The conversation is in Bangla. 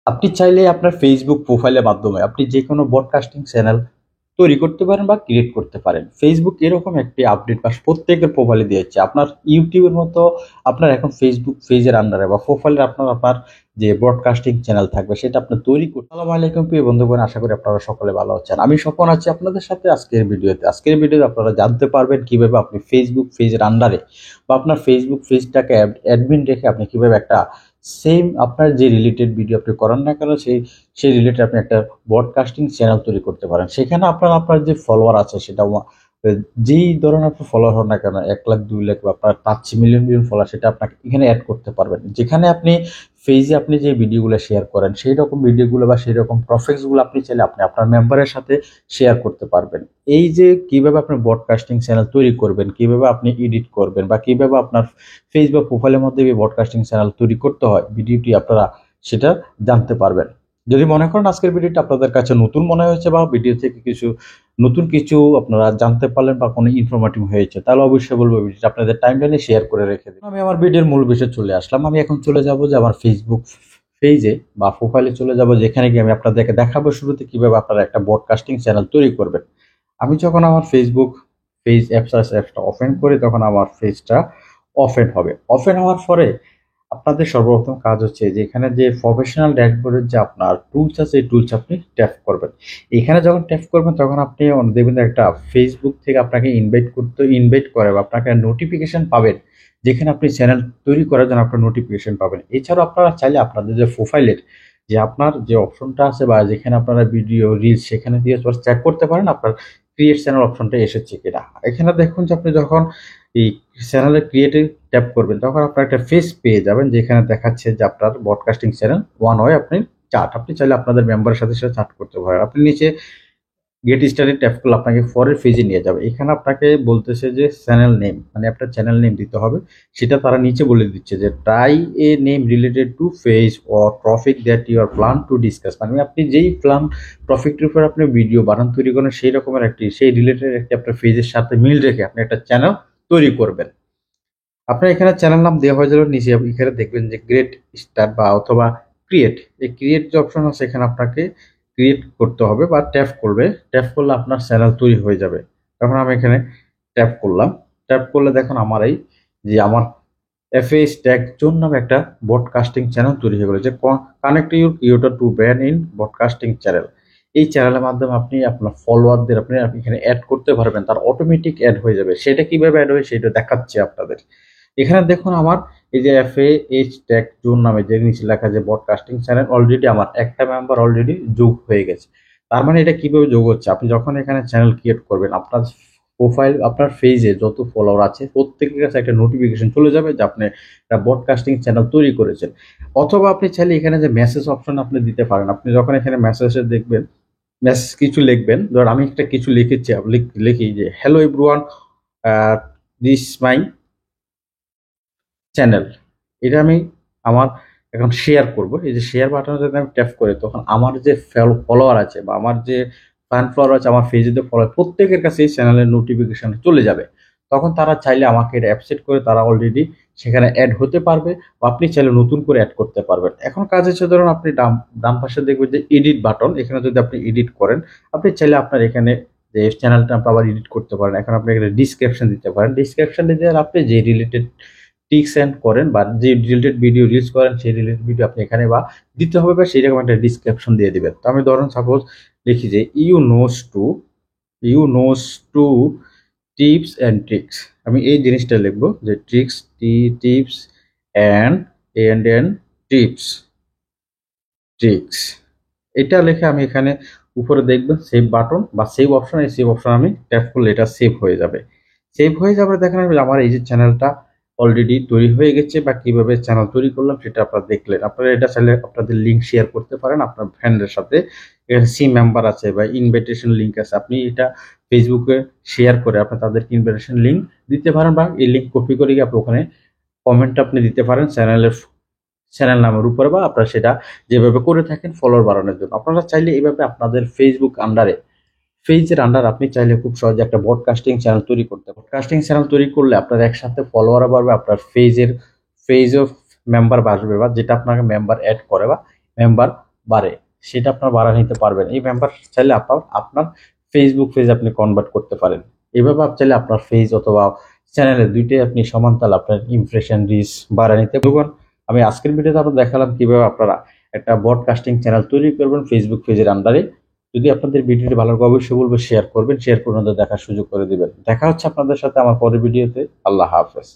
আপনি চাইলে আপনার ফেসবুক প্রোফাইলের মাধ্যমে আপনি যে কোনো ব্রডকাস্টিং চ্যানেল তৈরি করতে পারেন বা ক্রিয়েট করতে পারেন। ফেসবুক এরকম একটি আপডেট বা প্রত্যেকের প্রোফাইলে দিয়েছে। আপনার ইউটিউবের মতো আপনার এখন ফেসবুক পেজের আন্ডারে বা প্রোফাইলে আপনার আপনার যে ব্রডকাস্টিং চ্যানেল থাকবে সেটা আপনি তৈরি করতে। আসসালামু আলাইকুম প্রিয় বন্ধুগণ, আশা করি আপনারা সকলে ভালো আছেন। আমি স্বপন আছি আপনাদের সাথে আজকের ভিডিওতে আপনারা জানতে পারবেন কিভাবে আপনি ফেসবুক পেজের আন্ডারে বা আপনার ফেসবুক পেজটাকে অ্যাডমিন রেখে আপনি কিভাবে একটা সেম আপনার যে রিলেটেড ভিডিও আপনি করেন না কেন সেই রিলেটেড আপনি একটা ব্রডকাস্টিং চ্যানেল তৈরি করতে পারেন। সেখানে আপনার যে ফলোয়ার আছে সেটা যেই ধরনের আপনার ফলোয়ার হন না কেন, 1 লাখ 2 লাখ বা আপনার তার চেয়ে মিলিয়ন মিলিয়ন ফলোয়ার, সেটা আপনাকে এখানে অ্যাড করতে পারবেন। যেখানে আপনি পেজে আপনি যে ভিডিওগুলো শেয়ার করেন সেই রকম ভিডিওগুলো বা সেই রকম টপিকসগুলো আপনি চাইলে আপনি আপনার মেম্বারের সাথে শেয়ার করতে পারবেন। এই যে কিভাবে আপনি ব্রডকাস্টিং চ্যানেল তৈরি করবেন, কিভাবে আপনি এডিট করবেন বা কিভাবে আপনার ফেসবুক প্রোফাইলের মধ্যে ব্রডকাস্টিং চ্যানেল তৈরি করতে হয়, ভিডিওটি আপনারা সেটা জানতে পারবেন। যদি মনে করেন আজকের ভিডিওটা আপনাদের কাছে নতুন মনে হয়েছে বা ভিডিও থেকে নতুন কিছু আপনারা জানতে পারলেন বা কোনো ইনফরমেটিভ হয়েছে, তাহলে অবশ্যই বলবো ভিডিওটা আপনাদের টাইমলাইনে শেয়ার করে রেখে দিন। আমি আমার ভিডিওর মূল বিষয়ে চলে আসলাম। আমি এখন চলে যাব যে আমার ফেসবুক পেজে বা প্রোফাইলে চলে যাব, যেখানে গিয়ে আমি আপনাদেরকে দেখাবো শুরুতে কিভাবে আপনারা একটা ব্রডকাস্টিং চ্যানেল তৈরি করবেন। আমি যখন আমার ফেসবুক পেজ অ্যাপসটা ওপেন করি তখন আমার পেজটা ওপেন হবে। ওপেন হওয়ার পরে আপনাদের সর্বপ্রথম কাজ হচ্ছে যে এখানে যে প্রফেশনাল ড্যাশবোর্ডের যে আপনার টুলস আছে এই টুলস আপনি ট্যাপ করবেন। এখানে যখন ট্যাপ করবেন তখন আপনি দেখবেন একটা ফেসবুক থেকে আপনাকে ইনভাইট করে বা আপনাকে নোটিফিকেশন পাবেন, যেখানে আপনি চ্যানেল তৈরি করার জন্য আপনার নোটিফিকেশন পাবেন। এছাড়াও আপনারা চাইলে আপনাদের যে প্রোফাইলের যে আপনার যে অপশনটা আছে বা যেখানে আপনারা ভিডিও রিলস সেখানে দিয়ে চেক করতে পারেন আপনার ক্রিয়েট চ্যানেল অপশনটা এসেছে কিনা। এখানে দেখুন যে আপনি যখন এই চ্যানেলের ক্রিয়েটে ট্যাপ করবেন তখন আপনার একটা ফেস পেয়ে যাবেন, যেখানে দেখাচ্ছে যে আপনার ব্রডকাস্টিং চ্যানেল ওয়ান হয় আপনি চাইলে আপনাদের মেম্বারের সাথে সাথে চার্ট করতে পারেন। আপনি নিচে গেট স্টার্টে ট্যাপ করলে আপনাকে পরের পেজে নিয়ে যাবে। এখানে আপনাকে বলতেছে যে চ্যানেল নেম, মানে আপনার চ্যানেল নেম দিতে হবে। সেটা তারা নিচে বলে দিচ্ছে যে try a name related to page or topic that you are plan to discuss, মানে আপনি যেই প্ল্যান টপিকটির উপর আপনি ভিডিও বানান তৈরি করেন সেই রকমের সেই রিলেটেড একটি আপনার পেজের সাথে মিল রেখে আপনি একটা চ্যানেল তৈরি করবেন। আপনার এখানে চ্যানেল নাম দেওয়া হয়ে যাবে। নিচে এখানে দেখবেন যে গ্রেট স্টার বা অথবা ক্রিয়েট, এই ক্রিয়েট যে অপশন আছে এখানে আপনাকে ক্রিয়েট করতে হবে বা ট্যাপ করলে আপনার চ্যানেল তৈরি হয়ে যাবে। তখন আমি এখানে ট্যাপ করলাম। ট্যাপ করলে দেখুন আমার আমার এফএস ট্যাগ জোন নামে একটা ব্রডকাস্টিং চ্যানেল তৈরি হয়ে গেল, যে connect your creator to brand in broadcasting channel. এই চ্যানেলের মাধ্যমে আপনি আপনার ফলোয়ারদের আপনি এখানে অ্যাড করতে পারবেন, তার অটোমেটিক অ্যাড হয়ে যাবে। সেটা কিভাবে অ্যাড হয় সেটা দেখাচ্ছে আপনাদের। এখানে দেখুন আমার এই যে এফএএইচ ট্যাগ জোন নামে যে নিচে লেখা যে ব্রডকাস্টিং চ্যানেল, অলরেডি আমার একটা মেম্বার অলরেডি যোগ হয়ে গেছে। তার মানে এটা কিভাবে যোগ হচ্ছে, আপনি যখন এখানে চ্যানেল ক্রিয়েট করবেন আপনার প্রোফাইল আপনার পেজে যত ফলোয়ার আছে প্রত্যেকের কাছে একটা নোটিফিকেশন চলে যাবে যে আপনি একটা ব্রডকাস্টিং চ্যানেল তৈরি করেছেন। অথবা আপনি চাইলে এখানে যে মেসেজ অপশন আপনি দিতে পারেন। আপনি যখন এখানে মেসেজে দেখবেন মেসেজ কিছু লিখবেন, ধর আমি একটা কিছু লিখেছি, লিখি যে hello everyone, this my channel. এটা আমি আমার এখন শেয়ার করব। এই যে শেয়ার বাটনে যদি আমি ট্যাপ করি তখন আমার যে ফলোয়ার আছে বা আমার যে ফ্যান ফলোয়ার আছে আমার পেজে যে ফলোয়ার প্রত্যেকের কাছে এই চ্যানেলের নোটিফিকেশন চলে যাবে। তখন তারা চাইলে আমাকে এটা অ্যাপসেট করে তারা অলরেডি সেখানে অ্যাড হতে পারবে বা আপনি চাইলে নতুন করে অ্যাড করতে পারবেন। এখন কাজ হচ্ছে ধরুন আপনি ডান পাশে দেখবেন যে এডিট বাটন, এখানে যদি আপনি এডিট করেন আপনি চাইলে আপনার এখানে যে চ্যানেলটা আপনি আবার এডিট করতে পারেন। এখন আপনি এখানে ডিসক্রিপশন দিতে পারেন। ডিসক্রিপশন দিতে আপনি যে রিলেটেড টিক্স এন্ড করেন বা যে রিলেটেড ভিডিও রিলস করেন সেই রিলেটেড ভিডিও আপনি এখানে বা দিতে হবে বা সেই রকম একটা ডিসক্রিপশন দিয়ে দিবেন। তো আমি ধরুন সাপোজ লিখি যে you knows two tips and tricks. আমি এই জিনিসটা লিখবো যে টিপস অ্যান্ড টিপস ট্রিক্স। এটা লিখে আমি এখানে উপরে দেখবেন সেভ বাটন বা সেভ অপশন, এই সেভ অপশন আমি ট্যাপ করলে এটা সেভ হয়ে যাবে। সেভ হয়ে যাবে দেখেন আমার এই যে চ্যানেলটা অলরেডি তৈরি হয়ে গেছে বা কিভাবে চ্যানেল তৈরি করলাম সেটা আপনারা দেখলেন। আপনারা এটা চাইলে আপনাদের লিঙ্ক শেয়ার করতে পারেন আপনার ফ্রেন্ডের সাথে। এখানে সি মেম্বার আছে বা ইনভাইটেশন লিঙ্ক আছে, আপনি এটা ফেসবুকে শেয়ার করে আপনি তাদেরকে ইনভাইটেশন লিঙ্ক দিতে পারেন বা এই লিঙ্ক কপি করে গিয়ে আপনি ওখানে কমেন্ট আপনি দিতে পারেন চ্যানেল নামের উপরে, বা আপনারা সেটা যেভাবে করে থাকেন ফলোয়ার বাড়ানোর জন্য। আপনারা চাইলে এইভাবে আপনাদের ফেসবুক পেজের আন্ডার আপনি চাইলে খুব সহজে একটা ব্রডকাস্টিং চ্যানেল তৈরি করতে পারেন। ব্রডকাস্টিং চ্যানেল তৈরি করলে আপনার একসাথে ফলোয়ারও বাড়বে, আপনার পেজও মেম্বার বাড়বে বা যেটা আপনাকে মেম্বার অ্যাড করে বা মেম্বার বাড়ে, সেটা আপনার বাড়া নিতে পারবেন। এই মেম্বারশিপ চাইলে আপনার ফেসবুক পেজ আপনি কনভার্ট করতে পারেন। এভাবে আপনি চাইলে আপনার পেজ অথবা চ্যানেলে দুইটাই আপনি সমান তালে আপনার ইমপ্রেশন রিচ বাড়া নিতে পারবেন। আমি আজকের ভিডিওতে আপনাদের দেখালাম কিভাবে আপনারা একটা ব্রডকাস্টিং চ্যানেল তৈরি করবেন ফেসবুক পেজের আন্ডারে। যদি আপনাদের ভিডিওটি ভালো লাগে অবশ্যই বলবো শেয়ার করবেন, শেয়ার করে ওনাদের দেখার সুযোগ করে দিবেন। দেখা হচ্ছে আপনাদের সাথে আমার পরের ভিডিওতে। আল্লাহ হাফেজ।